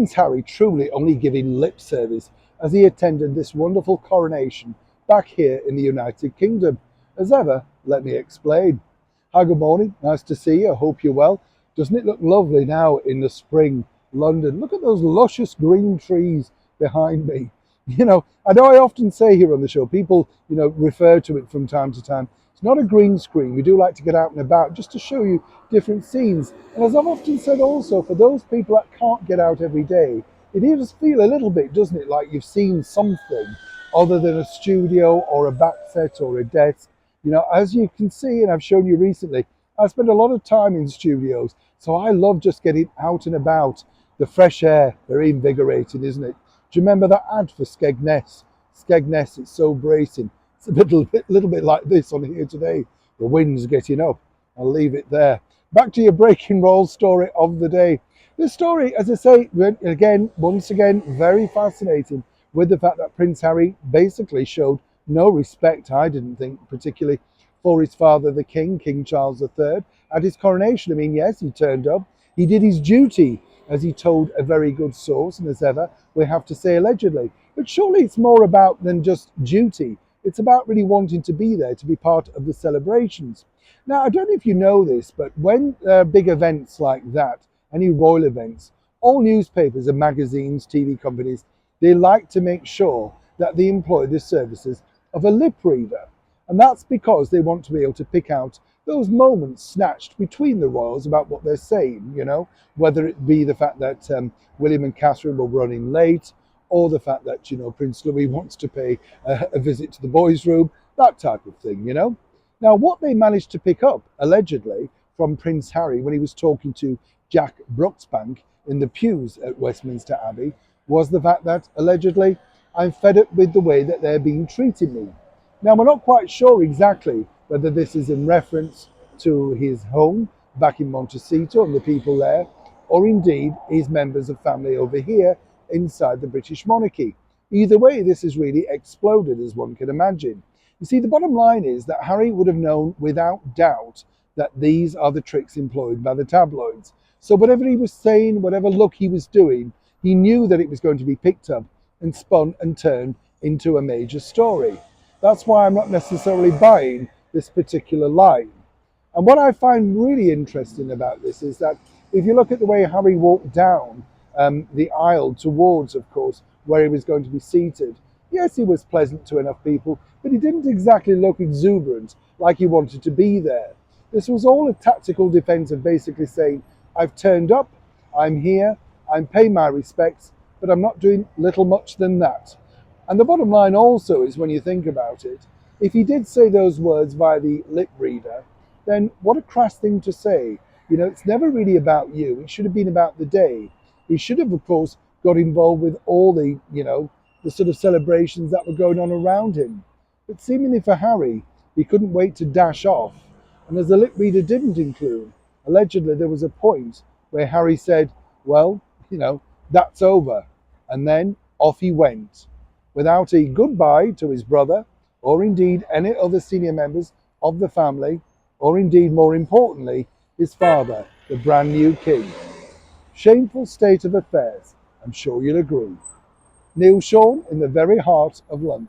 Prince Harry truly only giving lip service as he attended this wonderful coronation back here in the United Kingdom? As ever, let me explain. Hi, good morning. Nice to see you. I hope you're well. Doesn't it look lovely now in the spring London? Look at those luscious green trees behind me. I know I often say here on the show, people, refer to it from time to time. It's not a green screen. We do like to get out and about just to show you different scenes. And as I've often said also, for those people that can't get out every day, it does feel a little bit, doesn't it, like you've seen something other than a studio or a back set or a desk. As you can see, and I've shown you recently, I spend a lot of time in studios, so I love just getting out and about. The fresh air, very invigorating, isn't it? Do you remember that ad for Skegness? Skegness, it's so bracing. It's a little bit like this on here today. The wind's getting up. I'll leave it there. Back to your breaking roll story of the day. This story, as I say, once again, very fascinating with the fact that Prince Harry basically showed no respect, I didn't think, particularly for his father, the King, King Charles III, at his coronation. I mean, yes, he turned up. He did his duty, as he told a very good source, and as ever, we have to say allegedly. But surely it's more about than just duty. It's about really wanting to be there, to be part of the celebrations. Now, I don't know if you know this, but when big events like that, any royal events, all newspapers and magazines, TV companies, they like to make sure that they employ the services of a lip reader. And that's because they want to be able to pick out those moments snatched between the royals about what they're saying, whether it be the fact that William and Catherine were running late, or the fact that, Prince Louis wants to pay a visit to the boys' room, that type of thing, Now, what they managed to pick up, allegedly, from Prince Harry when he was talking to Jack Brooksbank in the pews at Westminster Abbey, was the fact that, allegedly, I'm fed up with the way that they're being treating me. Now, we're not quite sure exactly whether this is in reference to his home back in Montecito and the people there, or indeed his members of family over here inside the British monarchy. Either way, this has really exploded, as one can imagine. You see, the bottom line is that Harry would have known without doubt that these are the tricks employed by the tabloids. So whatever he was saying, whatever look he was doing, he knew that it was going to be picked up and spun and turned into a major story. That's why I'm not necessarily buying this particular line. And what I find really interesting about this is that if you look at the way Harry walked down the aisle towards, of course, where he was going to be seated, yes, he was pleasant to enough people, but he didn't exactly look exuberant like he wanted to be there. This was all a tactical defense of basically saying, I've turned up, I'm here, I'm paying my respects, but I'm not doing little much than that. And the bottom line also is, when you think about it, if he did say those words via the lip reader, then what a crass thing to say. It's never really about you. It should have been about the day. He should have, of course, got involved with all the, the sort of celebrations that were going on around him. But seemingly for Harry, he couldn't wait to dash off. And as the lip reader didn't include, allegedly there was a point where Harry said, well, that's over. And then off he went, without a goodbye to his brother, or indeed any other senior members of the family, or indeed, more importantly, his father, the brand new king. Shameful state of affairs, I'm sure you'll agree. Neil Sean in the very heart of London.